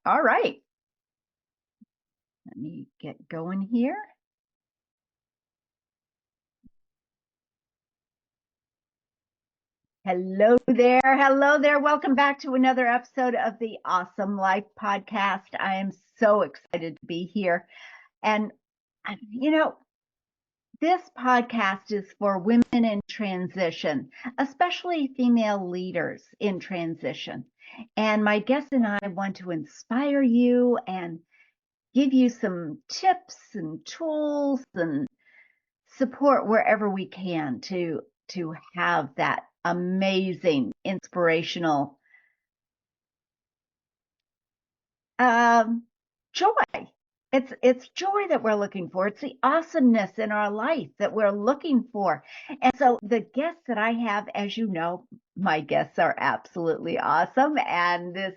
All right. Let me get going here. Hello there. Hello there. Welcome back to another episode of the Awesome Life podcast. I am so excited to be here. And, this podcast is for women in transition, especially female leaders in transition. And my guest and I want to inspire you and give you some tips and tools and support wherever we can to have that amazing, inspirational joy. It's joy that we're looking for. It's the awesomeness in our life that we're looking for. And so the guests that I have, as you know, my guests are absolutely awesome. And this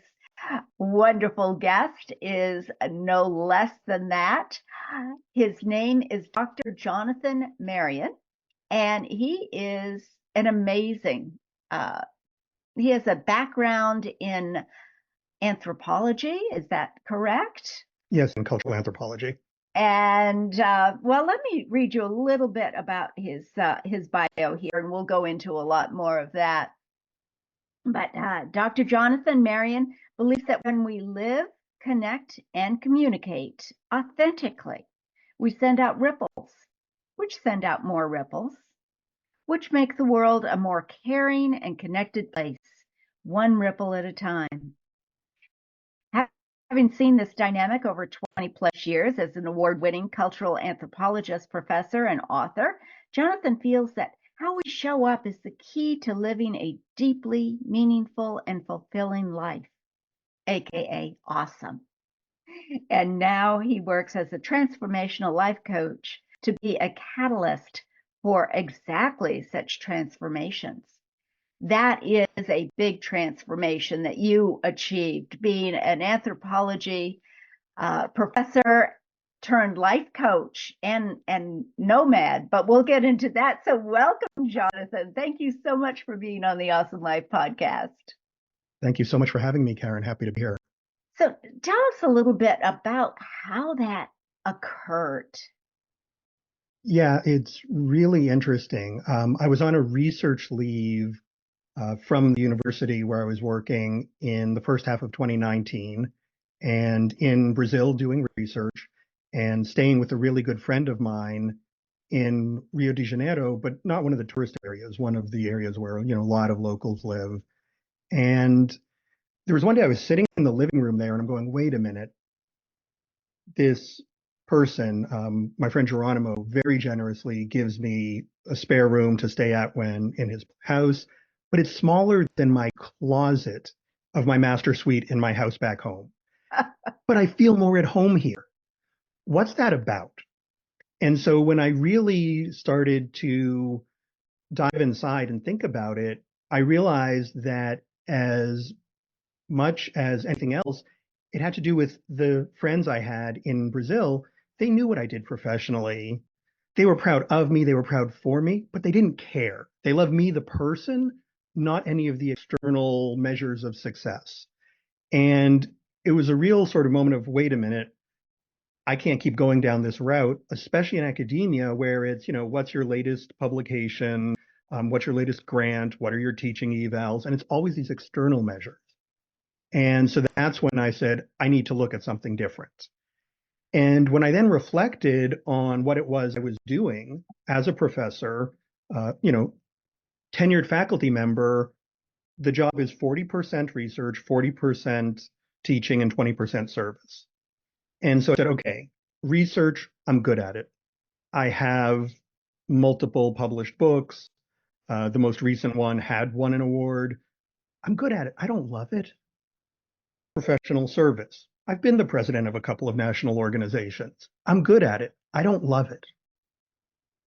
wonderful guest is no less than that. His name is Dr. Jonathan Marion, and he is an amazing, he has a background in anthropology. Is that correct? Yes, in cultural anthropology. And well, let me read you a little bit about his bio here, and we'll go into a lot more of that. But Dr. Jonathan Marion believes that when we live, connect, and communicate authentically, we send out ripples, which send out more ripples, which make the world a more caring and connected place, one ripple at a time. Having seen this dynamic over 20 plus years as an award-winning cultural anthropologist, professor, and author, Jonathan feels that how we show up is the key to living a deeply meaningful and fulfilling life, aka awesome. And now he works as a transformational life coach to be a catalyst for exactly such transformations. That is a big transformation that you achieved, being an anthropology professor turned life coach and nomad, but we'll get into that. So welcome, Jonathan. Thank you so much for being on the Awesome Life podcast. Thank you so much for having me, Karen. Happy to be here. So tell us a little bit about how that occurred. Yeah, it's really interesting. I was on a research leave from the university where I was working in the first half of 2019 and in Brazil doing research and staying with a really good friend of mine in Rio de Janeiro, but not one of the tourist areas, one of the areas where, a lot of locals live. And there was one day I was sitting in the living room there and I'm going, wait a minute, this person, my friend Geronimo, very generously gives me a spare room to stay at when in his house, but it's smaller than my closet of my master suite in my house back home. But I feel more at home here. What's that about? And so when I really started to dive inside and think about it, I realized that as much as anything else, it had to do with the friends I had in Brazil. They knew what I did professionally. They were proud of me. They were proud for me, but they didn't care. They loved me, the person, not any of the external measures of success. And it was a real sort of moment of, wait a minute, I can't keep going down this route, especially in academia where it's, what's your latest publication? What's your latest grant? What are your teaching evals? And it's always these external measures. And so that's when I said, I need to look at something different. And when I then reflected on what it was I was doing as a professor, tenured faculty member, the job is 40% research, 40% teaching, and 20% service. And so I said, okay, research, I'm good at it. I have multiple published books. The most recent one had won an award. I'm good at it. I don't love it. Professional service. I've been the president of a couple of national organizations. I'm good at it. I don't love it.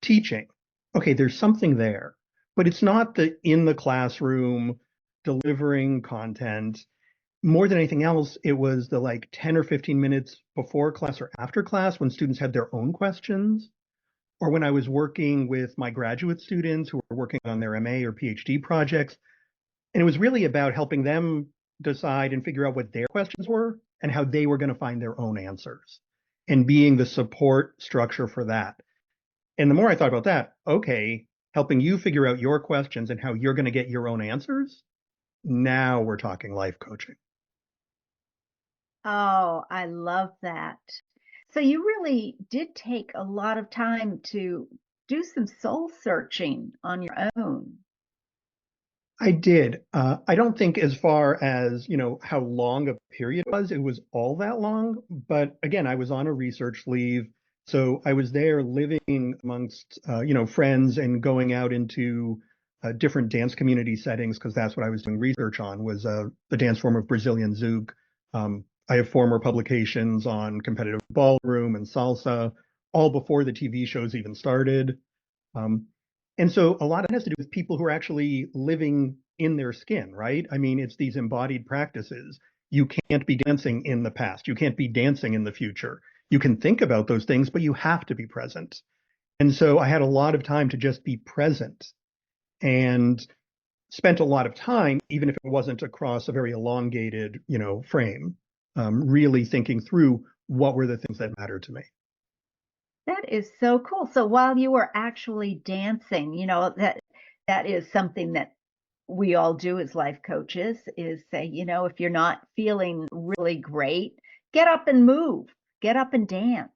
Teaching. Okay, there's something there, but it's not the in the classroom delivering content. More than anything else, it was the 10 or 15 minutes before class or after class when students had their own questions, or when I was working with my graduate students who were working on their MA or PhD projects. And it was really about helping them decide and figure out what their questions were and how they were going to find their own answers and being the support structure for that. And the more I thought about that, okay, helping you figure out your questions and how you're going to get your own answers, now we're talking life coaching. Oh, I love that. So you really did take a lot of time to do some soul searching on your own. I did. I don't think as far as, how long a period it was all that long. But again, I was on a research leave. So I was there living amongst, friends and going out into different dance community settings because that's what I was doing research on was the dance form of Brazilian zouk. I have former publications on competitive ballroom and salsa, all before the TV shows even started. Um, and so a lot of it has to do with people who are actually living in their skin, right? I mean, it's these embodied practices. You can't be dancing in the past. You can't be dancing in the future. You can think about those things, but you have to be present. And so I had a lot of time to just be present and spent a lot of time, even if it wasn't across a very elongated, frame, really thinking through what were the things that mattered to me. That is so cool. So while you were actually dancing, that is something that we all do as life coaches is say, if you're not feeling really great, get up and move, get up and dance.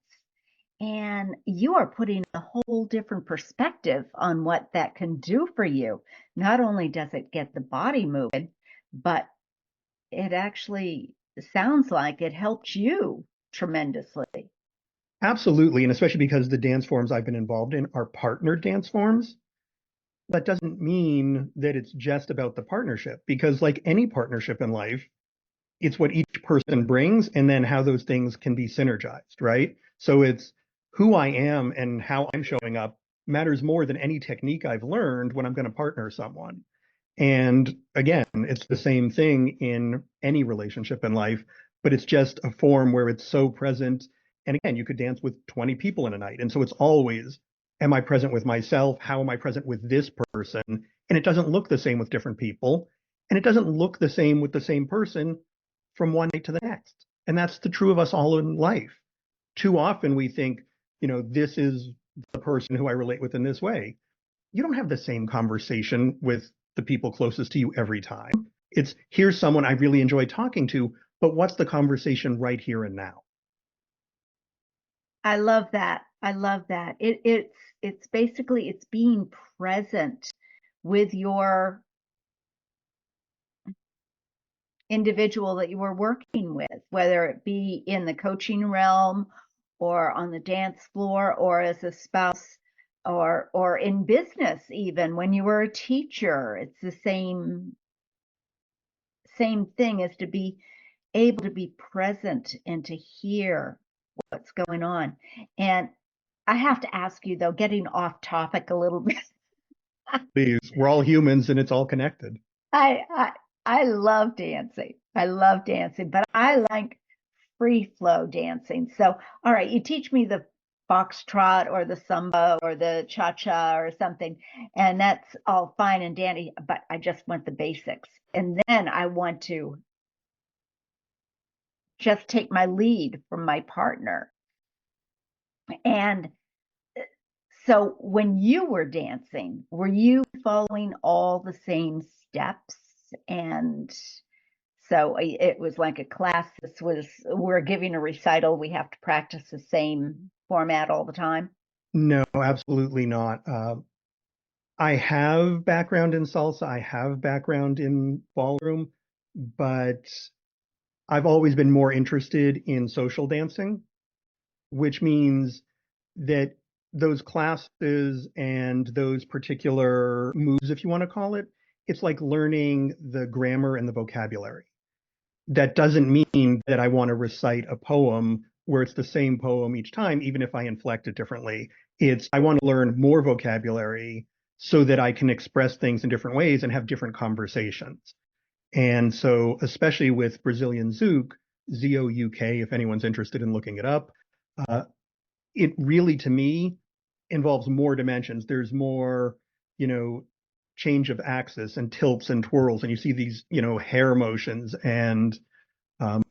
And you are putting a whole different perspective on what that can do for you. Not only does it get the body moving, but it actually sounds like it helped you tremendously. Absolutely. And especially because the dance forms I've been involved in are partnered dance forms. That doesn't mean that it's just about the partnership, because, like any partnership in life, it's what each person brings and then how those things can be synergized, right? So it's who I am and how I'm showing up matters more than any technique I've learned when I'm going to partner someone. And again, it's the same thing in any relationship in life, but it's just a form where it's so present. And again, you could dance with 20 people in a night. And so it's always, am I present with myself? How am I present with this person? And it doesn't look the same with different people. And it doesn't look the same with the same person from one night to the next. And that's the true of us all in life. Too often we think, this is the person who I relate with in this way. You don't have the same conversation with the people closest to you every time. It's here's someone I really enjoy talking to, but what's the conversation right here and now? I love that. I love that. It's basically it's being present with your individual that you were working with, whether it be in the coaching realm or on the dance floor or as a spouse or in business even when you were a teacher. It's the same thing as to be able to be present and to hear what's going on. And I have to ask you though, getting off topic a little bit. Please, we're all humans and it's all connected. I I I love dancing. I love dancing, but I like free flow dancing. So, all right, you teach me the foxtrot or the samba or the cha-cha or something, and that's all fine and dandy, but I just want the basics. And then I want to just take my lead from my partner. And so when you were dancing, were you following all the same steps? And so it was like a class. We're giving a recital. We have to practice the same format all the time. No, absolutely not. I have background in salsa, I have background in ballroom, but I've always been more interested in social dancing, which means that those classes and those particular moves, if you want to call it, it's like learning the grammar and the vocabulary. That doesn't mean that I want to recite a poem where it's the same poem each time, even if I inflect it differently. It's I want to learn more vocabulary so that I can express things in different ways and have different conversations. And so, especially with Brazilian zouk, ZOUK, if anyone's interested in looking it up, uh, it really, to me, involves more dimensions. There's more, you know, change of axis and tilts and twirls, and you see these, hair motions and um,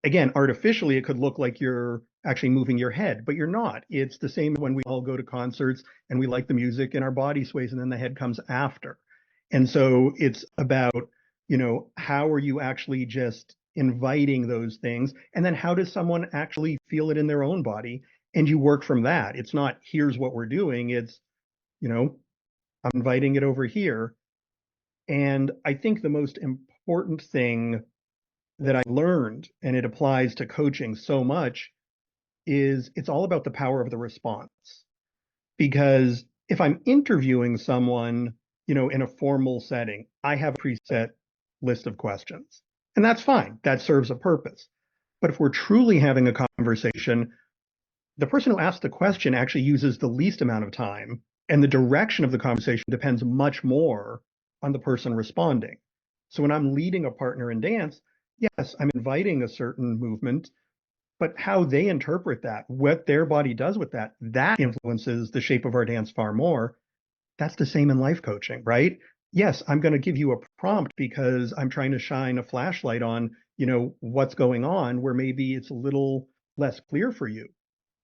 Again, artificially, it could look like you're actually moving your head, but you're not. It's the same when we all go to concerts and we like the music and our body sways and then the head comes after. And so it's about, how are you actually just inviting those things? And then how does someone actually feel it in their own body? And you work from that. It's not, here's what we're doing. It's, you know, I'm inviting it over here. And I think the most important thing that I learned, and it applies to coaching so much, is it's all about the power of the response. Because if I'm interviewing someone, in a formal setting, I have a preset list of questions. And that's fine. That serves a purpose. But if we're truly having a conversation, the person who asks the question actually uses the least amount of time, and the direction of the conversation depends much more on the person responding. So when I'm leading a partner in dance, yes, I'm inviting a certain movement, but how they interpret that, what their body does with that, that influences the shape of our dance far more. That's the same in life coaching, right? Yes, I'm going to give you a prompt because I'm trying to shine a flashlight on, what's going on where maybe it's a little less clear for you.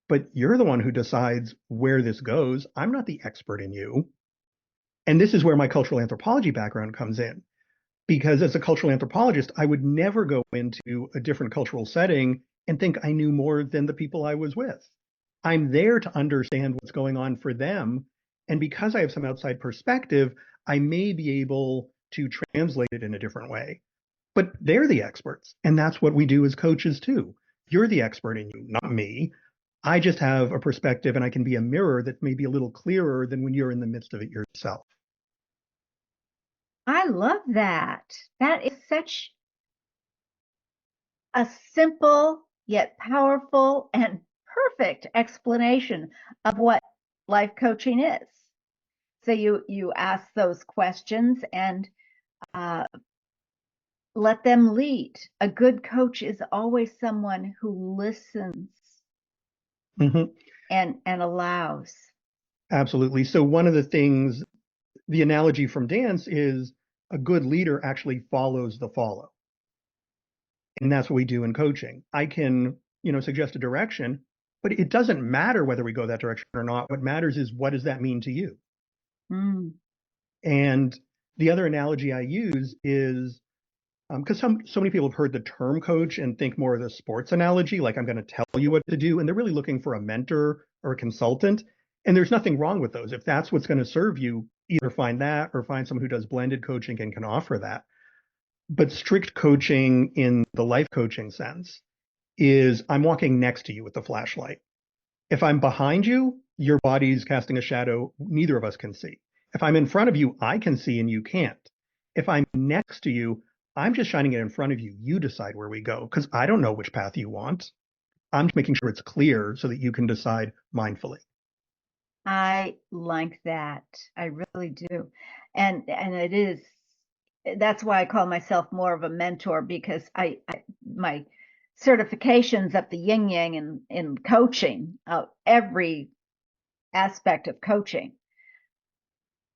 But you're the one who decides where this goes. I'm not the expert in you. And this is where my cultural anthropology background comes in. Because as a cultural anthropologist, I would never go into a different cultural setting and think I knew more than the people I was with. I'm there to understand what's going on for them. And because I have some outside perspective, I may be able to translate it in a different way. But they're the experts. And that's what we do as coaches too. You're the expert in you, not me. I just have a perspective and I can be a mirror that may be a little clearer than when you're in the midst of it yourself. I love that. That is such a simple yet powerful and perfect explanation of what life coaching is. So you ask those questions and uh, let them lead. A good coach is always someone who listens Mhm. and allows. Absolutely. So one of the things, the analogy from dance is a good leader actually follows the follow. And that's what we do in coaching. I can, suggest a direction, but it doesn't matter whether we go that direction or not. What matters is what does that mean to you? Mm. And the other analogy I use is because so many people have heard the term coach and think more of the sports analogy, like I'm going to tell you what to do, and they're really looking for a mentor or a consultant. And there's nothing wrong with those. If that's what's going to serve you, either find that or find someone who does blended coaching and can offer that. But strict coaching in the life coaching sense is I'm walking next to you with the flashlight. If I'm behind you, your body's casting a shadow neither of us can see. If I'm in front of you, I can see and you can't. If I'm next to you, I'm just shining it in front of you. You decide where we go because I don't know which path you want. I'm just making sure it's clear so that you can decide mindfully. I like that. I really do. And it is that's why I call myself more of a mentor because I my certifications up the yin yang in coaching, every aspect of coaching.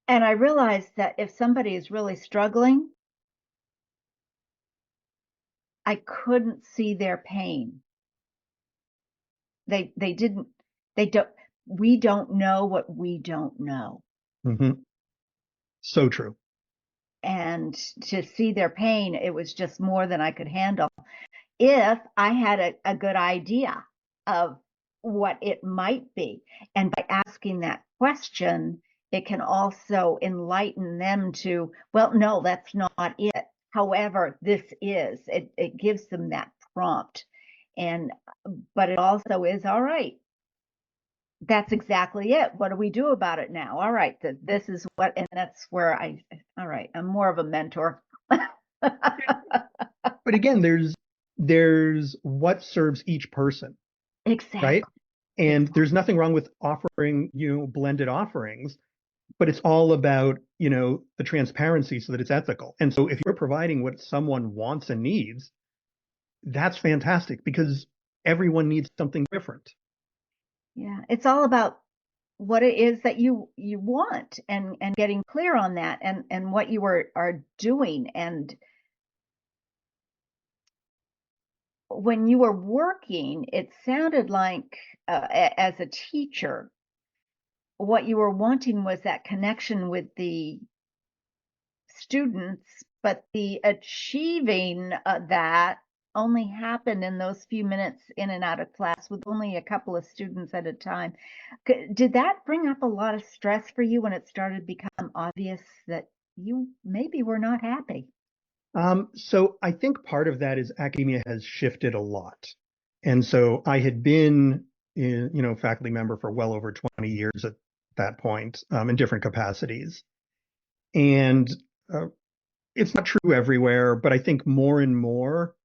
And I realized that if somebody is really struggling, I couldn't see their pain. They didn't they don't we don't know what we don't know. Mhm. So true. And to see their pain, it was just more than I could handle. If I had a good idea of what it might be. And by asking that question, it can also enlighten them to, well, no, that's not it. However, this is. It gives them that prompt. And but it also is all right. That's exactly it. What do we do about it now? All right, this is what, and that's where all right, I'm more of a mentor. But again, there's what serves each person, right? Exactly. And Exactly. there's nothing wrong with offering, blended offerings, but it's all about, the transparency so that it's ethical. And so if you're providing what someone wants and needs, that's fantastic because everyone needs something different. Yeah, it's all about what it is that you want and getting clear on that and what you are doing and when you were working, it sounded like as a teacher, what you were wanting was that connection with the students, but the achieving that only happened in those few minutes in and out of class with only a couple of students at a time. Did that bring up a lot of stress for you when it started to become obvious that you maybe were not happy? So I think part of that is academia has shifted a lot. And so I had been faculty member for well over 20 years at that point, in different capacities. And uh, it's not true everywhere, but I think more and more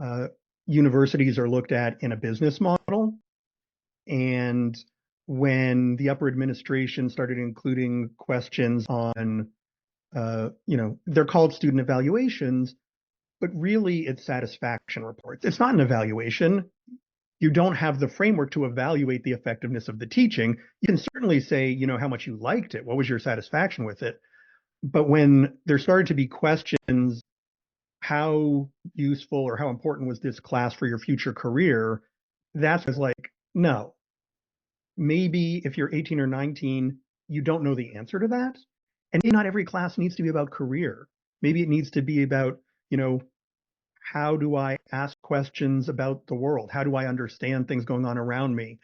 uh, universities are looked at in a business model. And when the upper administration started including questions on, they're called student evaluations, but really it's satisfaction reports. It's not an evaluation. You don't have the framework to evaluate the effectiveness of the teaching. You can certainly say, how much you liked it. What was your satisfaction with it? But when there started to be questions, how useful or how important was this class for your future career? That's like, no. Maybe if you're 18 or 19, you don't know the answer to that. And maybe not every class needs to be about career. Maybe it needs to be about, you know, how do I ask questions about the world? How do I understand things going on around me?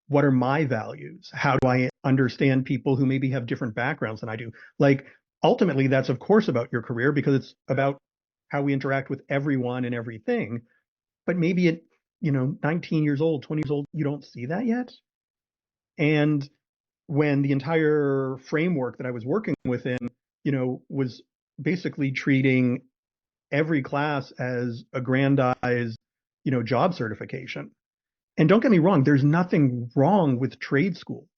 What are my values? How do I understand people who maybe have different backgrounds than I do? Like, ultimately, that's of course about your career because it's about how we interact with everyone and everything. But maybe at, 19 years old, 20 years old, you don't see that yet. And when the entire framework that I was working within, was basically treating every class as aggrandized, job certification. And don't get me wrong, there's nothing wrong with trade schools.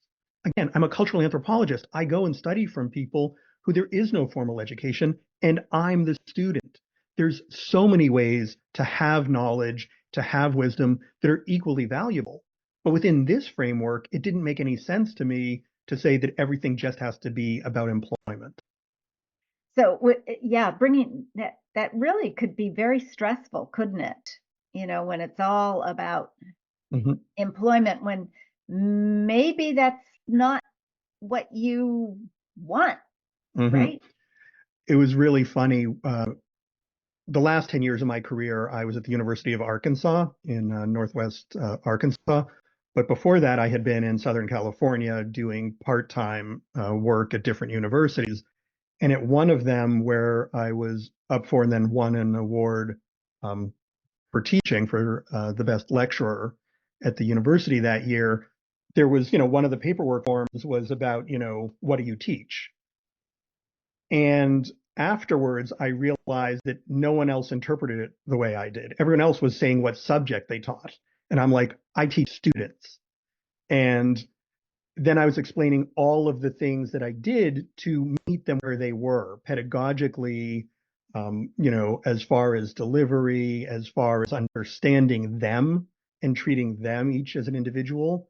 Again, I'm a cultural anthropologist. I go and study from people who there is no formal education, and I'm the student. There's so many ways to have knowledge, to have wisdom that are equally valuable. But within this framework, it didn't make any sense to me to say that everything just has to be about employment. So, yeah, bringing that really could be very stressful, couldn't it? When it's all about Mhm, employment, when maybe that's not what you want, mhm. right? It was really funny. The last 10 years of my career, I was at the University of Arkansas in Northwest Arkansas. But before that, I had been in Southern California doing part-time work at different universities. And at one of them, where I was up for and then won an award um, for teaching for the best lecturer at the university that year, there was, one of the paperwork forms was about, what do you teach? And afterwards, I realized that no one else interpreted it the way I did. Everyone else was saying what subject they taught. And I'm like, I teach students. And then I was explaining all of the things that I did to meet them where they were pedagogically, as far as delivery, as far as understanding them and treating them each as an individual,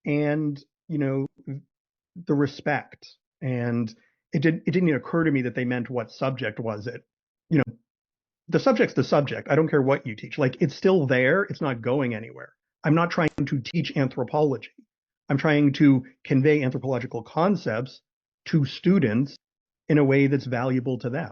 and, the respect. And it didn't occur to me that they meant what subject was it. You know, the subject's the subject. I don't care what you teach. Like it's still there. It's not going anywhere. I'm not trying to teach anthropology. I'm trying to convey anthropological concepts to students in a way that's valuable to them.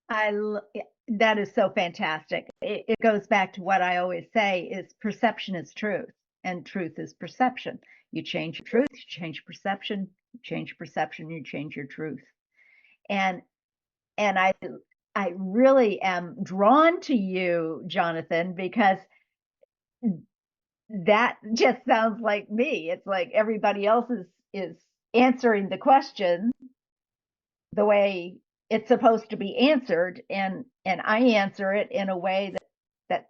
That is so fantastic. It goes back to what I always say is perception is truth and truth is perception. You change your truth, you change perception, you change perception, you change your truth. And and I really am drawn to you, Jonathan, because that just sounds like me. It's like everybody else is answering the question the way it's supposed to be answered, and I answer it in a way that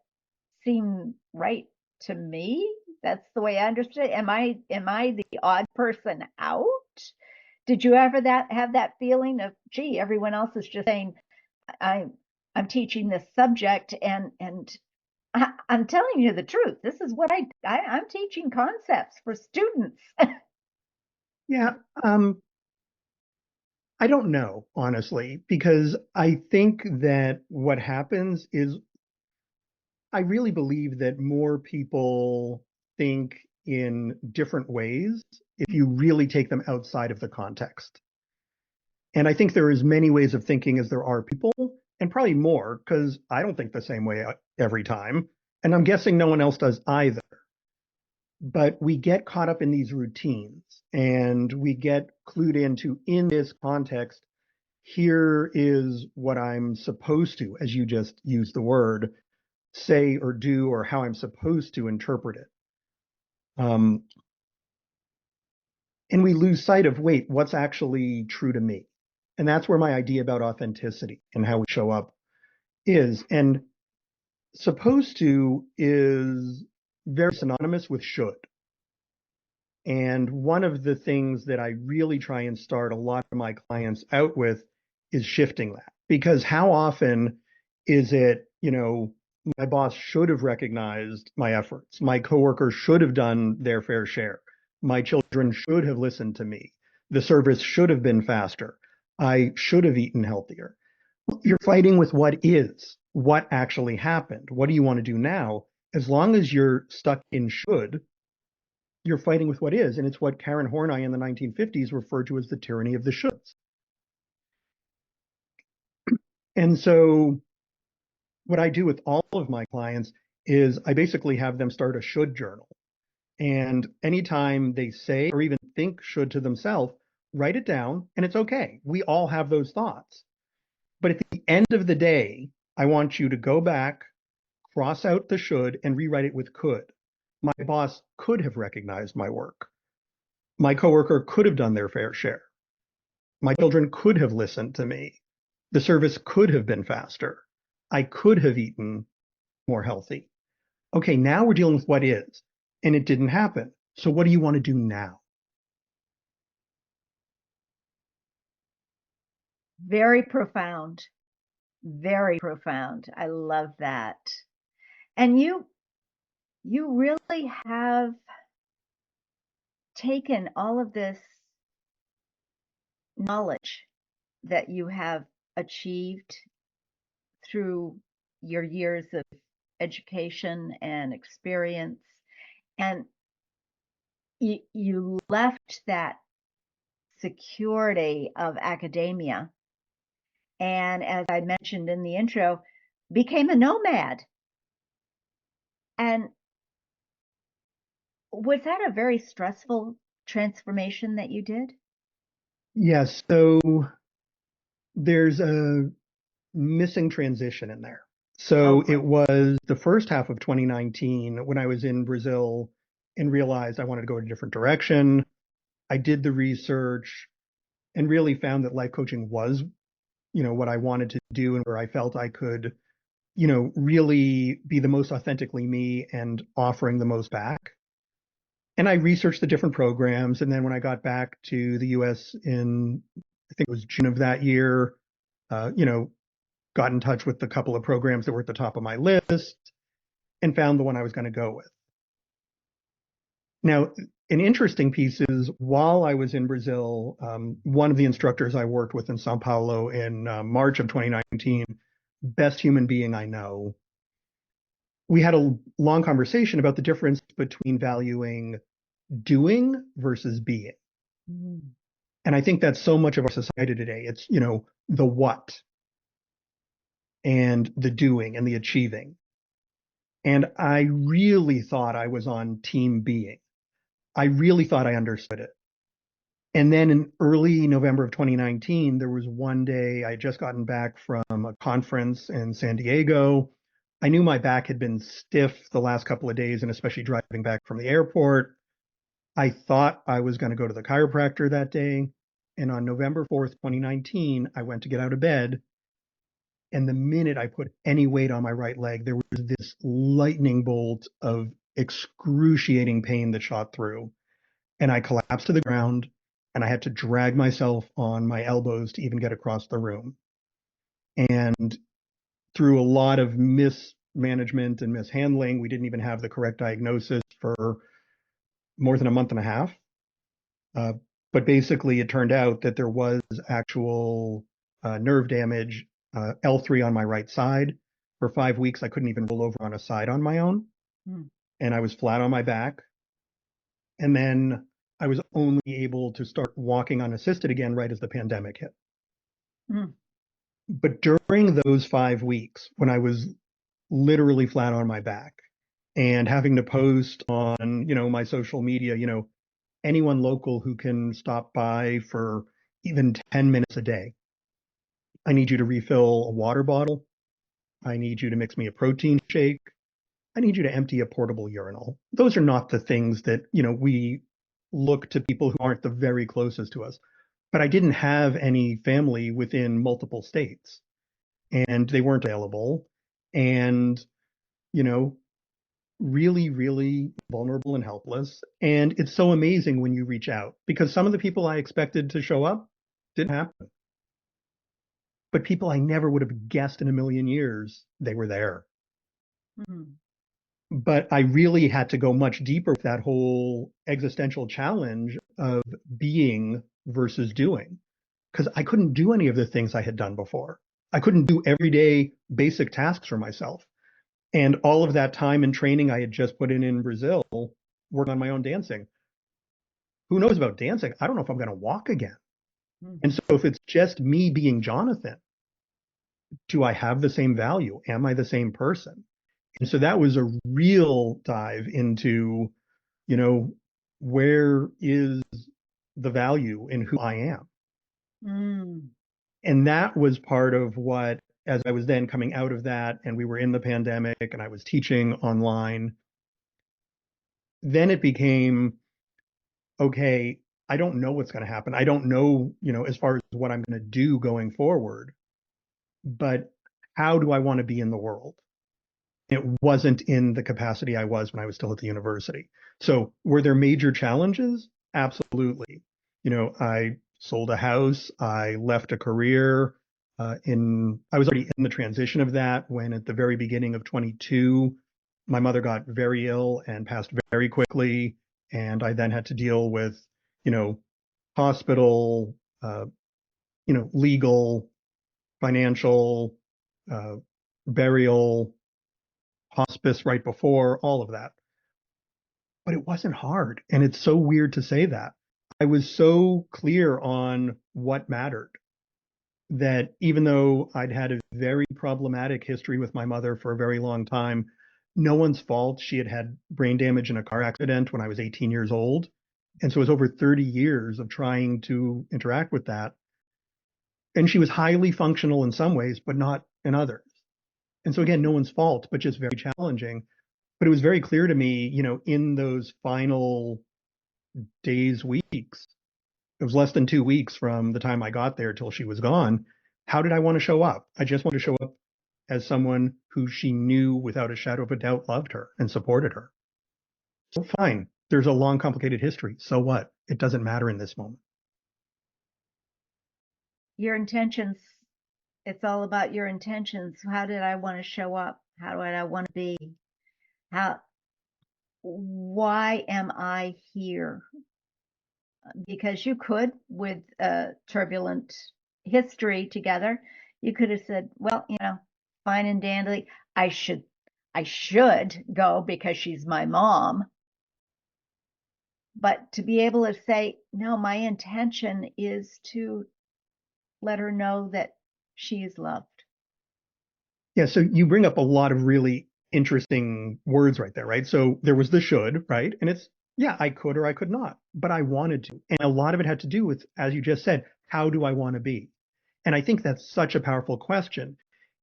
seemed right to me. That's the way I understood it. Am I the odd person out? Did you ever that have that feeling of, gee, everyone else is just saying I'm I'm teaching this subject, and I'm telling you the truth. This is what I'm teaching concepts for students. Yeah, I don't know, honestly, because I think that what happens is I really believe that more people think in different ways if you really take them outside of the context. And I think there are as many ways of thinking as there are people, and probably more, because I don't think the same way every time. And I'm guessing no one else does either. But we get caught up in these routines and we get clued into, in this context, here is what I'm supposed to, as you just used the word, say or do, or how I'm supposed to interpret it. Um, and we lose sight of, wait, what's actually true to me? And that's where my idea about authenticity and how we show up is. And supposed to is very synonymous with should. And one of the things that I really try and start a lot of my clients out with is shifting that. Because how often is it, my boss should have recognized my efforts. My coworkers should have done their fair share. My children should have listened to me. The service should have been faster. I should have eaten healthier. You're fighting with what is, what actually happened. What do you want to do now? As long as you're stuck in should, you're fighting with what is. And it's what Karen Horney in the 1950s referred to as the tyranny of the shoulds. And so what I do with all of my clients is I basically have them start a should journal. And anytime they say or even think should to themselves, write it down and it's okay. We all have those thoughts. But at the end of the day, I want you to go back, cross out the should, and rewrite it with could. My boss could have recognized my work. My coworker could have done their fair share. My children could have listened to me. The service could have been faster. I could have eaten more healthy. Okay, now we're dealing with what is, and it didn't happen. So what do you want to do now? Very profound. Very profound. I love that. And you really have taken all of this knowledge that you have achieved through your years of education and experience, and you left that security of academia, and as I mentioned in the intro, became a nomad. And was that a very stressful transformation that you did? Yes, so there's a missing transition in there. So Okay. it was the first half of 2019 when I was in Brazil and realized I wanted to go a different direction. I did the research and really found that life coaching was, what I wanted to do and where I felt I could, really be the most authentically me and offering the most back. And I researched the different programs. And then when I got back to the US in, I think it was June of that year, uh, you know, got in touch with a couple of programs that were at the top of my list and found the one I was going to go with. Now, an interesting piece is while I was in Brazil, one of the instructors I worked with in Sao Paulo in March of 2019, best human being I know, we had a long conversation about the difference between valuing doing versus being. Mm. And I think that's so much of our society today. It's, the what and the doing and the achieving. And I really thought I was on team being. I really thought I understood it. And then in early November of 2019, there was one day I had just gotten back from a conference in San Diego. I knew my back had been stiff the last couple of days, and especially driving back from the airport. I thought I was going to go to the chiropractor that day. And on November 4th, 2019, I went to get out of bed. And the minute I put any weight on my right leg, there was this lightning bolt of excruciating pain that shot through. And I collapsed to the ground and I had to drag myself on my elbows to even get across the room. And through a lot of mismanagement and mishandling, we didn't even have the correct diagnosis for more than a month and a half. Uh, but basically, it turned out that there was actual nerve damage, L3 on my right side, For 5 weeks, I couldn't even roll over on a side on my own, Mm. and I was flat on my back. And then I was only able to start walking unassisted again right as the pandemic hit. Mm. But during those 5 weeks, when I was literally flat on my back and having to post on, my social media, anyone local who can stop by for even 10 minutes a day. I need you to refill a water bottle. I need you to mix me a protein shake. I need you to empty a portable urinal. Those are not the things that, we look to people who aren't the very closest to us. But I didn't have any family within multiple states and they weren't available. And, you know, really, really vulnerable and helpless. And it's so amazing when you reach out because some of the people I expected to show up didn't happen. But people I never would have guessed in a million years, they were there. Mm. But I really had to go much deeper with that whole existential challenge of being versus doing because I couldn't do any of the things I had done before. I couldn't do everyday basic tasks for myself. And all of that time and training I had just put in Brazil, working on my own dancing. Who knows about dancing? I don't know if I'm going to walk again. Mm. And so if it's just me being Jonathan, do I have the same value? Am I the same person? And so that was a real dive into, you know, where is the value in who I am? Mm. And that was part of what, as I was then coming out of that and we were in the pandemic and I was teaching online, then it became, okay, I don't know what's going to happen. I don't know, as far as what I'm going to do going forward, but how do I want to be in the world? It wasn't in the capacity I was when I was still at the university. So were there major challenges? Absolutely. I sold a house, I left a career I was already in the transition of that when at the very beginning of 22, my mother got very ill and passed very quickly. And I then had to deal with, you know, hospital, legal, financial, uh, burial, hospice right before, all of that. But it wasn't hard. And it's so weird to say that. I was so clear on what mattered that even though I'd had a very problematic history with my mother for a very long time, no one's fault. She had had brain damage in a car accident when I was 18 years old. And so it was over 30 years of trying to interact with that. And she was highly functional in some ways, but not in others. And so again, no one's fault, but just very challenging. But it was very clear to me, in those final days, weeks, it was less than 2 weeks from the time I got there till she was gone. How did I want to show up? I just wanted to show up as someone who she knew without a shadow of a doubt loved her and supported her. So fine, there's a long, complicated history. So what? It doesn't matter in this moment. Your intentions, it's all about your intentions. How did I want to show up? How did I want to be? How, why am I here? Because you could, with a turbulent history together, you could have said, well, fine and dandy. I should, I should go because she's my mom. But to be able to say, no, my intention is to let her know that she is loved. Yeah, so you bring up a lot of really interesting words right there, right? So there was the should, right? And it's, yeah, I could or I could not, but I wanted to. And a lot of it had to do with, as you just said, how do I want to be? And I think that's such a powerful question.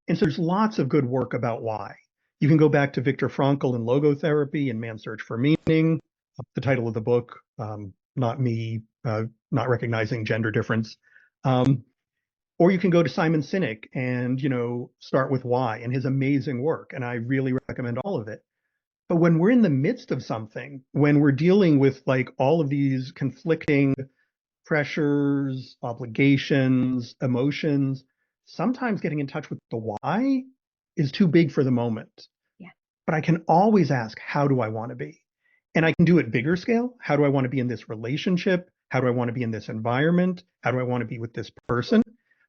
And so there's lots of good work about why. You can go back to Viktor Frankl and logotherapy and Man's Search for Meaning, the title of the book, not me, not recognizing gender difference. Um, or you can go to Simon Sinek and, start with why and his amazing work. And I really recommend all of it. But when we're in the midst of something, when we're dealing with like all of these conflicting pressures, obligations, emotions, sometimes getting in touch with the why is too big for the moment. Yeah. But I can always ask, how do I want to be? And I can do it bigger scale. How do I want to be in this relationship? How do I want to be in this environment? How do I want to be with this person?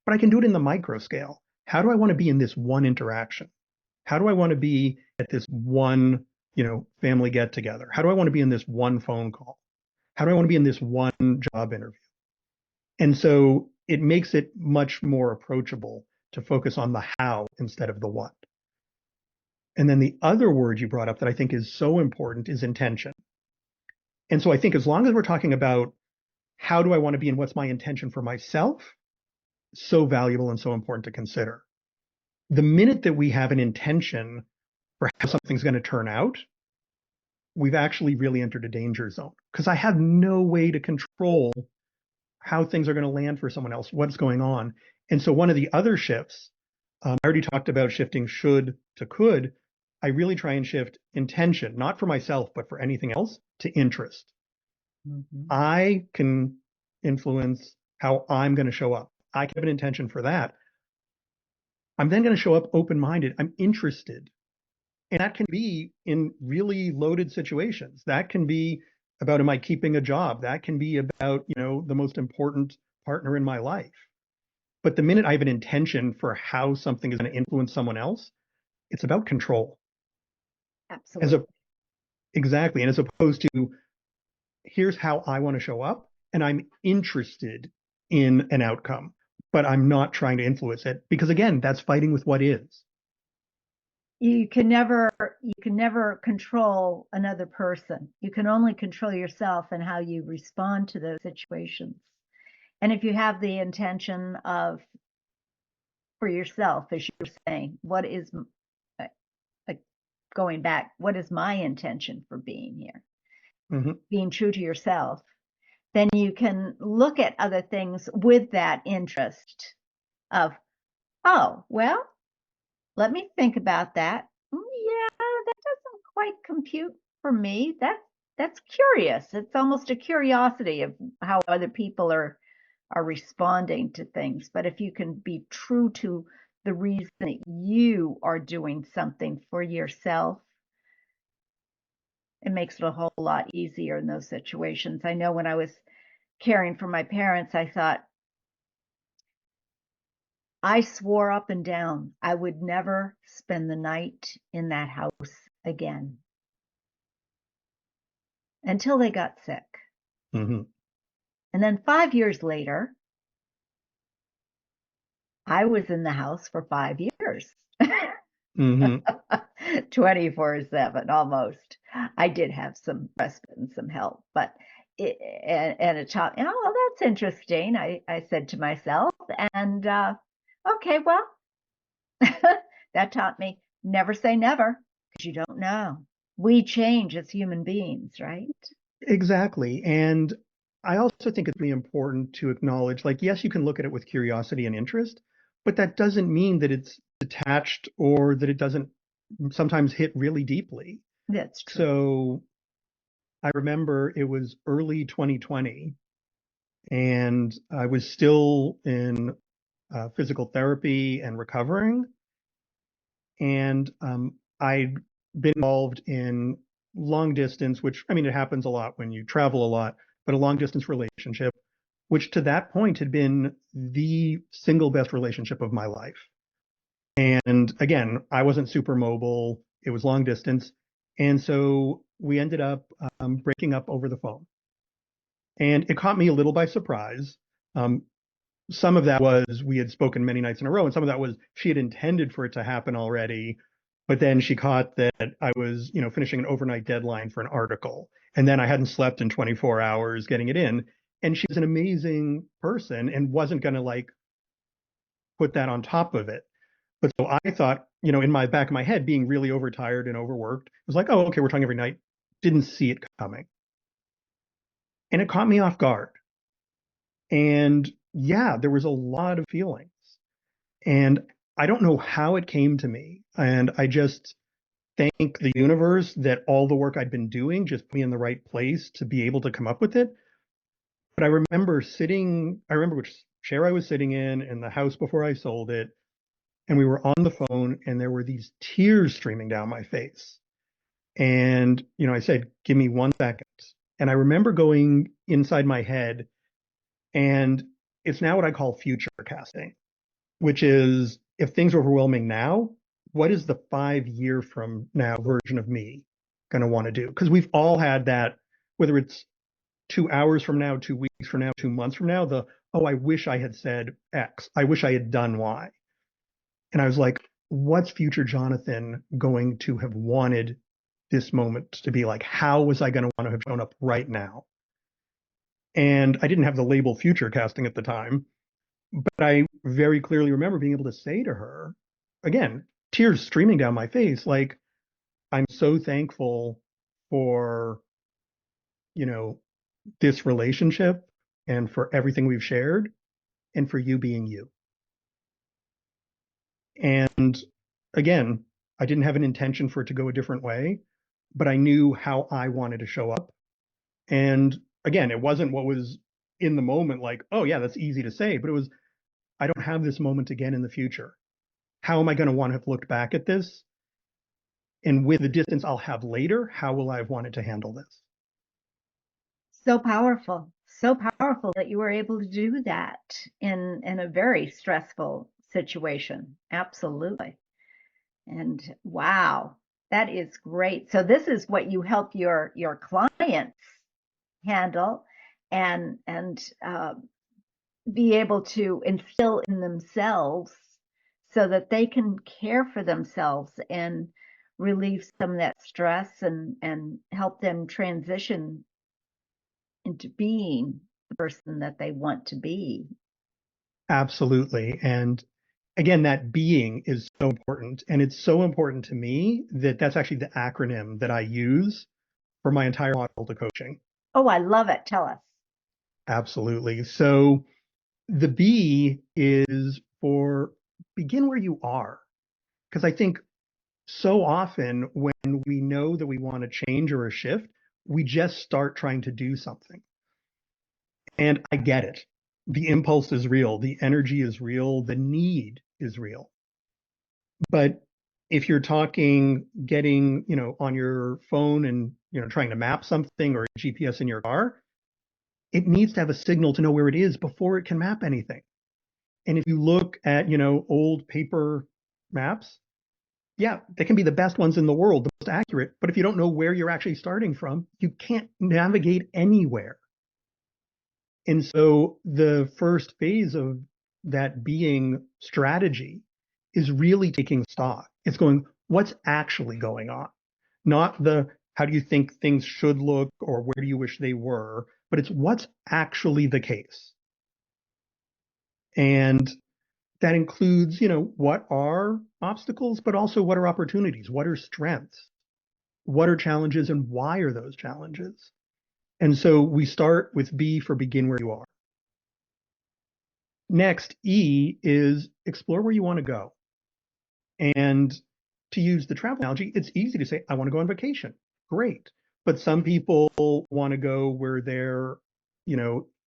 But I can do it in the micro scale. How do I want to be in this one interaction? How do I want to be at this one, family get together? How do I want to be in this one phone call? How do I want to be in this one job interview? And so it makes it much more approachable to focus on the how instead of the what. And then the other word you brought up that I think is so important is intention. And so I think as long as we're talking about how do I want to be and what's my intention for myself, so valuable and so important to consider. The minute that we have an intention for how something's going to turn out, we've actually really entered a danger zone because I have no way to control how things are going to land for someone else, what's going on. And so one of the other shifts, I already talked about shifting should to could. I really try and shift intention, not for myself, but for anything else, to interest. Mm-hmm. I can influence how I'm going to show up. I can have an intention for that. I'm then going to show up open minded. I'm interested. And that can be in really loaded situations. That can be about, am I keeping a job? That can be about, the most important partner in my life. But the minute I have an intention for how something is going to influence someone else, it's about control. As Absolutely. a exactly. And as opposed to here's how I want to show up, and I'm interested in an outcome, but I'm not trying to influence it because again, that's fighting with what is. You can never control another person. You can only control yourself and how you respond to those situations. And if you have the intention of for yourself, as you're saying, what is uh, going back, what is my intention for being here? Mhm. Being true to yourself, then you can look at other things with that interest of, oh, well, let me think about that. Yeah, that doesn't quite compute for me. That's curious. It's almost a curiosity of how other people are responding to things. But if you can be true to the reason that you are doing something for yourself, it makes it a whole lot easier in those situations. I know when I was caring for my parents, I thought I swore up and down I would never spend the night in that house again until they got sick. Mhm. And then 5 years later, I was in the house for 5 years. Mhm. 24/7 almost. I did have some respite and some help, but and it taught me, oh, well, that's interesting. I said to myself, and okay, well, that taught me never say never because you don't know. We change as human beings, right? Exactly. And I also think it's really important to acknowledge, like, yes, you can look at it with curiosity and interest, but that doesn't mean that it's detached or that it doesn't sometimes hit really deeply. That's true. So I remember it was early 2020, and I was still in physical therapy and recovering. And I'd been involved in long distance, which I mean, it happens a lot when you travel a lot, but a long distance relationship, which to that point had been the single best relationship of my life. And again, I wasn't super mobile, it was long distance. And so we ended up breaking up over the phone. And it caught me a little by surprise. Um, some of that was we had spoken many nights in a row, and some of that was she had intended for it to happen already, but then she caught that I was, finishing an overnight deadline for an article, and then I hadn't slept in 24 hours getting it in. And she was an amazing person and wasn't going to like put that on top of it. But so I thought, in my back of my head, being really overtired and overworked, it was like, oh, okay, we're talking every night. Didn't see it coming. And it caught me off guard. And yeah, there was a lot of feelings. And I don't know how it came to me. And I just thank the universe that all the work I'd been doing just put me in the right place to be able to come up with it. But I remember which chair I was sitting in the house before I sold it. And we were on the phone and there were these tears streaming down my face. And, I said, give me 1 second. And I remember going inside my head, and it's now what I call future casting, which is if things are overwhelming now, what is the 5 year from now version of me going to want to do? Because we've all had that, whether it's 2 hours from now, 2 weeks from now, 2 months from now, oh, I wish I had said X. I wish I had done Y. And I was like, what's future Jonathan going to have wanted this moment to be like? How was I going to want to have shown up right now? And I didn't have the label future casting at the time, but I very clearly remember being able to say to her, again, tears streaming down my face, like, I'm so thankful for, you know, this relationship and for everything we've shared and for you being you. And again, I didn't have an intention for it to go a different way, but I knew how I wanted to show up. And again, it wasn't what was in the moment like, oh, yeah, that's easy to say, but it was, I don't have this moment again in the future. How am I going to want to have looked back at this? And with the distance I'll have later, how will I have wanted to handle this? So powerful. So powerful that you were able to do that in a very stressful situation. Absolutely. And wow, that is great. So this is what you help your clients handle and be able to instill in themselves so that they can care for themselves and relieve some of that stress and help them transition into being the person that they want to be. Absolutely. And again, that being is so important. And it's so important to me that that's actually the acronym that I use for my entire model to coaching. Oh, I love it. Tell us. Absolutely. So the B is for begin where you are. Because I think so often when we know that we want to change or a shift, we just start trying to do something. And I get it. The impulse is real, the energy is real, the need is real. But if you're talking getting, on your phone and, trying to map something or GPS in your car, it needs to have a signal to know where it is before it can map anything. And if you look at, old paper maps, yeah, they can be the best ones in the world, the most accurate. But if you don't know where you're actually starting from, you can't navigate anywhere. And so the first phase of that being strategy is really taking stock. It's going, what's actually going on? Not the how do you think things should look or where do you wish they were, but it's what's actually the case. And that includes, what are obstacles, but also what are opportunities? What are strengths? What are challenges and why are those challenges? And so we start with B for begin where you are. Next, E is explore where you want to go. And to use the travel analogy, it's easy to say, I want to go on vacation. Great. But some people want to go where there,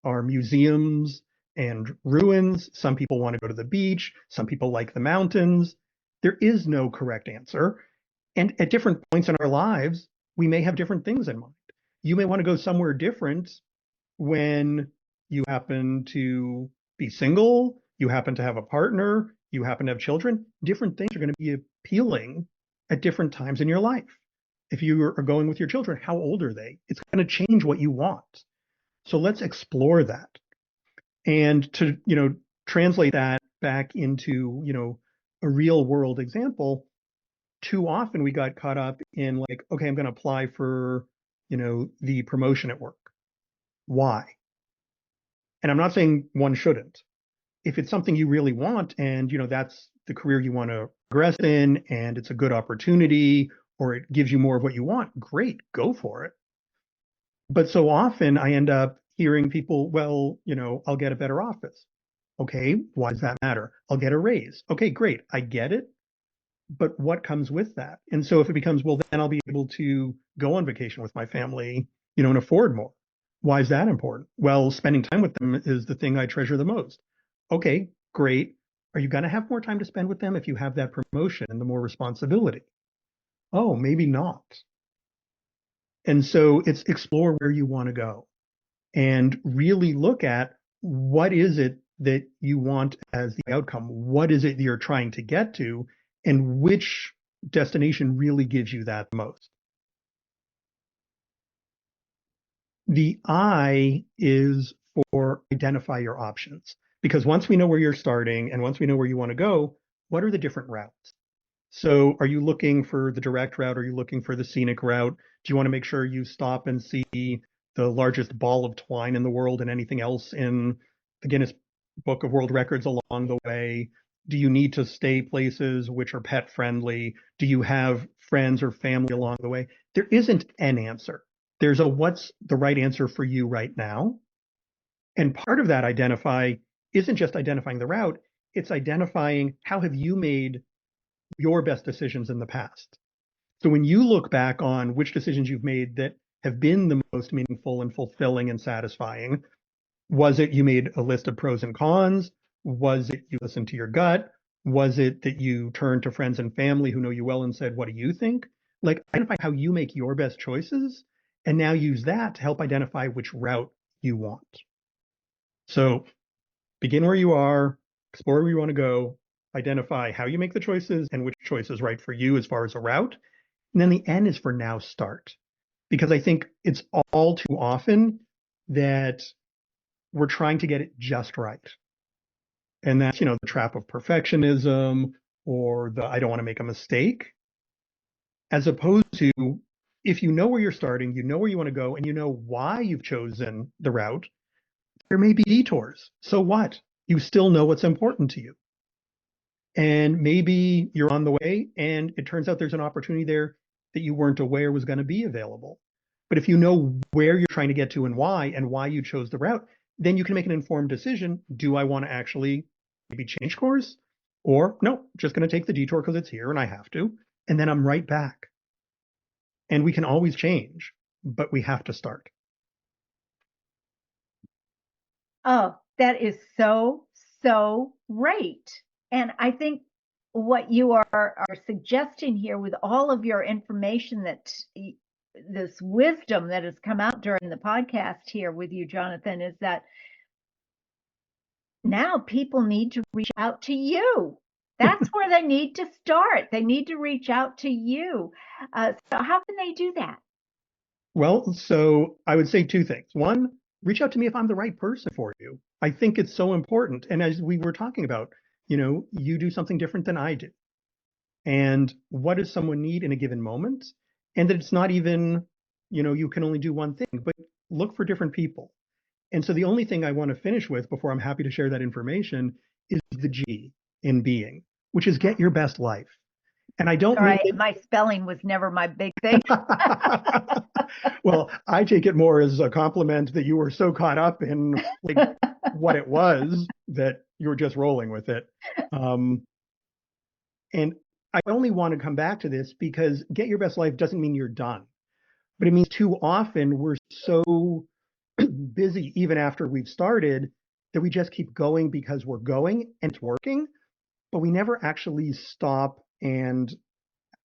are museums and ruins. Some people want to go to the beach. Some people like the mountains. There is no correct answer. And at different points in our lives, we may have different things in mind. You may want to go somewhere different when you happen to be single, you happen to have a partner, you happen to have children. Different things are going to be appealing at different times in your life. If you are going with your children, how old are they? It's going to change what you want. So let's explore that. And to, translate that back into, a real world example, too often we got caught up in like, okay, I'm going to apply for, the promotion at work. Why? And I'm not saying one shouldn't. If it's something you really want and, that's the career you want to progress in and it's a good opportunity or it gives you more of what you want, great, go for it. But so often I end up hearing people, well, I'll get a better office. Okay, why does that matter? I'll get a raise. Okay, great. I get it. But what comes with that? And so if it becomes, well, then I'll be able to go on vacation with my family, and afford more. Why is that important? Well, spending time with them is the thing I treasure the most. Okay, great. Are you going to have more time to spend with them if you have that promotion and the more responsibility? Oh, maybe not. And so it's explore where you want to go and really look at what is it that you want as the outcome? What is it you're trying to get to? and which destination really gives you that most. The I is for identify your options. Because once we know where you're starting and once we know where you want to go, what are the different routes? So are you looking for the direct route? Are you looking for the scenic route? Do you want to make sure you stop and see the largest ball of twine in the world and anything else in the Guinness Book of World Records along the way? Do you need to stay places which are pet friendly? Do you have friends or family along the way? There isn't an answer. There's a what's the right answer for you right now. And part of that identify isn't just identifying the route, it's identifying how have you made your best decisions in the past. So when you look back on which decisions you've made that have been the most meaningful and fulfilling and satisfying, was it you made a list of pros and cons? Was it you listened to your gut? Was it that you turned to friends and family who know you well and said, what do you think? Like identify how you make your best choices and now use that to help identify which route you want. So begin where you are, explore where you want to go, identify how you make the choices and which choice is right for you as far as a route. And then the N is for now start. Because I think it's all too often that we're trying to get it just right. And that's, the trap of perfectionism or the I don't want to make a mistake, as opposed to if you know where you're starting, you know where you want to go, and you know why you've chosen the route, there may be detours. So what? You still know what's important to you. And maybe you're on the way and it turns out there's an opportunity there that you weren't aware was going to be available. But if you know where you're trying to get to and why you chose the route, then you can make an informed decision. Do I want to actually maybe change course? Or no, just going to take the detour because it's here and I have to. And then I'm right back. And we can always change, but we have to start. Oh, that is so, so great. And I think what you are suggesting here with all of your information that this wisdom that has come out during the podcast here with you, Jonathan, is that now people need to reach out to you. That's where they need to start. They need to reach out to you. So how can they do that? Well, so I would say two things. One, reach out to me if I'm the right person for you. I think it's so important. And as we were talking about, you do something different than I do. And what does someone need in a given moment? And that it's not even, you can only do one thing, but look for different people. And so the only thing I want to finish with before I'm happy to share that information is the G in being, which is get your best life. And I don't mean Sorry, my spelling was never my big thing. Well, I take it more as a compliment that you were so caught up in like what it was that you were just rolling with it. Um, and I only want to come back to this because get your best life doesn't mean you're done, but it means too often we're so busy even after we've started that we just keep going because we're going and it's working, but we never actually stop and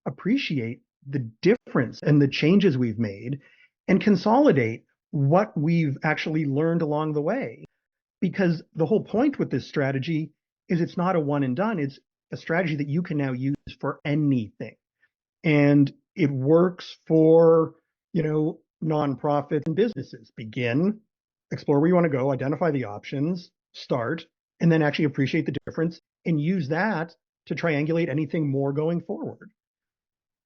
appreciate the difference and the changes we've made and consolidate what we've actually learned along the way. Because the whole point with this strategy is it's not a one and done, it's a strategy that you can now use for anything. And it works for, nonprofits and businesses. Begin, explore where you want to go, identify the options, start, and then actually appreciate the difference and use that to triangulate anything more going forward.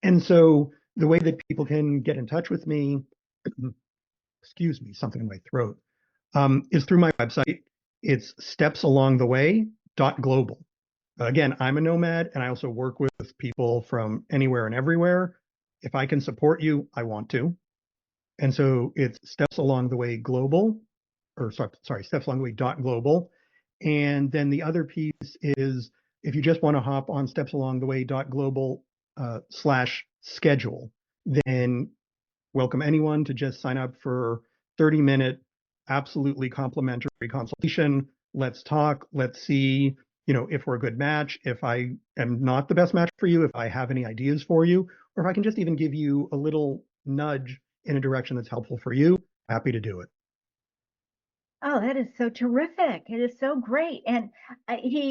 And so the way that people can get in touch with me, excuse me, something in my throat, is through my website. It's stepsalongtheway.global. Again, I'm a nomad and I also work with people from anywhere and everywhere. If I can support you, I want to. And so it's Steps Along the Way Global, or sorry, Steps Along the Way.global. And then the other piece is if you just want to hop on stepsalongtheway.global /schedule, then welcome anyone to just sign up for 30-minute, absolutely complimentary consultation. Let's talk. Let's see, if we're a good match, if I am not the best match for you, if I have any ideas for you, or if I can just even give you a little nudge in a direction that's helpful for you, happy to do it. Oh, that is so terrific. It is so great. And he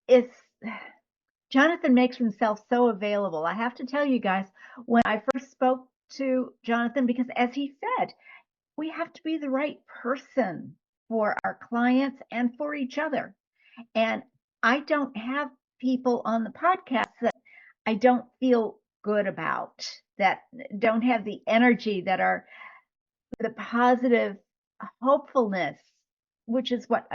is Jonathan makes himself so available. I have to tell you guys, when I first spoke to Jonathan, because as he said, we have to be the right person for our clients and for each other. And I don't have people on the podcast that I don't feel good about, that don't have the energy, that are the positive hopefulness, which is what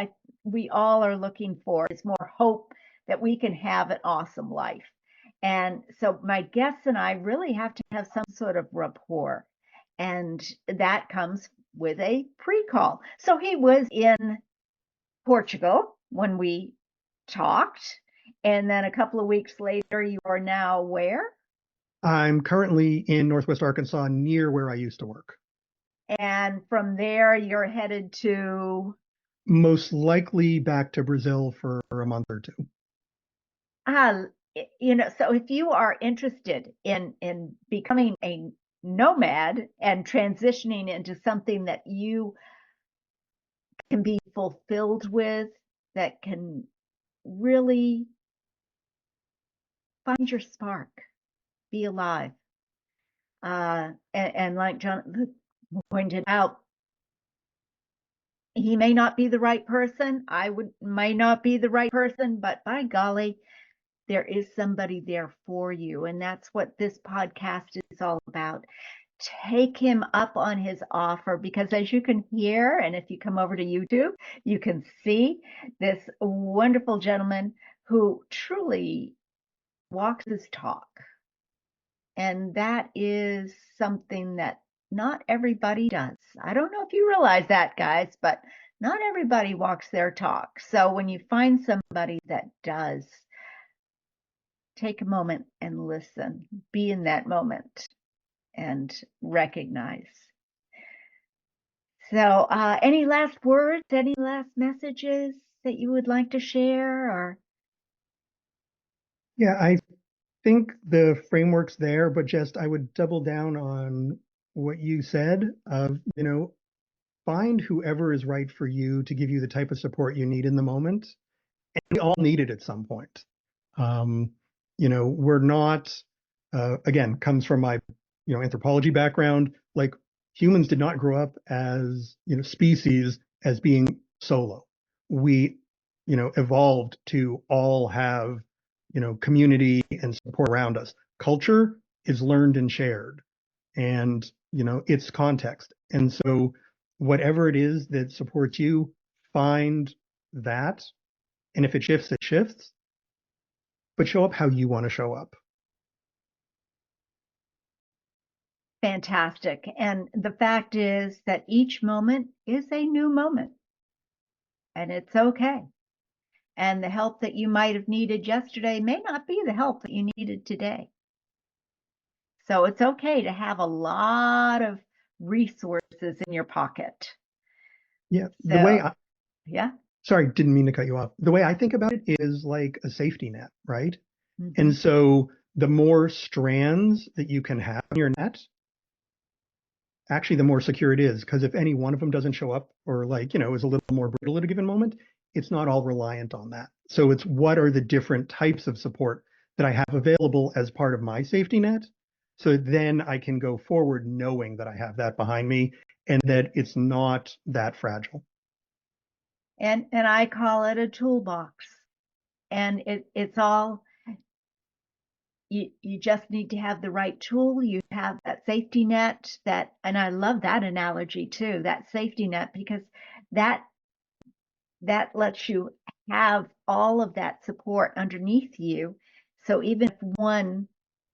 we all are looking for, is more hope that we can have an awesome life. And so my guests and I really have to have some sort of rapport. And that comes with a pre-call. So he was in Portugal when we talked. And then a couple of weeks later, you are now where? I'm currently in Northwest Arkansas near where I used to work. And from there, you're headed to, Most likely back to Brazil for a month or two. ah, so if you are interested in becoming a nomad and transitioning into something that you can be fulfilled with, that can really find your spark, be alive. And like John pointed out, he may not be the right person. May not be the right person, but by golly, there is somebody there for you. And that's what this podcast is all about. Take him up on his offer, because as you can hear, and if you come over to YouTube, you can see this wonderful gentleman who truly walks his talk. And that is something that not everybody does. I don't know if you realize that, guys, but not everybody walks their talk. So when you find somebody that does, take a moment and listen, be in that moment and recognize. So, any last words, any last messages that you would like to share? Or Yeah, I think the framework's there, but just I would double down on what you said of, find whoever is right for you to give you the type of support you need in the moment. And we all need it at some point. Um, we're not, again, comes from my, anthropology background. Like humans did not grow up as, species as being solo. We, evolved to all have, community and support around us. Culture is learned and shared, and, it's context. And so whatever it is that supports you, find that. And if it shifts, it shifts, but show up how you want to show up. fantastic. And the fact is that each moment is a new moment, and it's okay. And the help that you might have needed yesterday may not be the help that you needed today. So it's okay to have a lot of resources in your pocket. Yeah. So, yeah. Sorry, didn't mean to cut you off. The way I think about it is like a safety net, right? Mm-hmm. And so the more strands that you can have in your net, actually the more secure it is. Because if any one of them doesn't show up or like, is a little more brittle at a given moment, it's not all reliant on that. So it's what are the different types of support that I have available as part of my safety net. So then I can go forward knowing that I have that behind me and that it's not that fragile. And I call it a toolbox. And it's all, you just need to have the right tool. You have that safety net, and I love that analogy too, that safety net, because that lets you have all of that support underneath you. So even if one,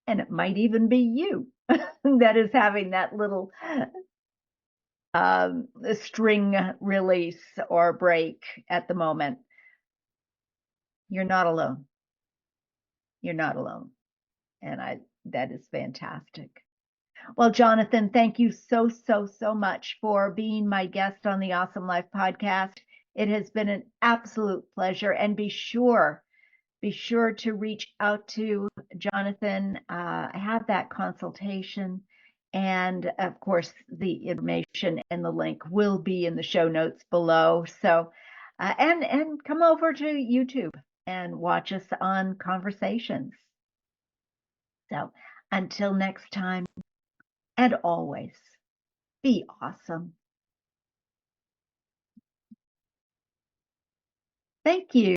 and it might even be you, that is having that little string release or break at the moment, you're not alone. You're not alone. And that is fantastic. Well, Jonathan, thank you so, so, so much for being my guest on the Awesome Life podcast. It has been an absolute pleasure. And be sure to reach out to Jonathan, have that consultation. And of course, the information and the link will be in the show notes below. So, and come over to YouTube. and watch us on Conversations. So until next time, and always, be awesome. Thank you.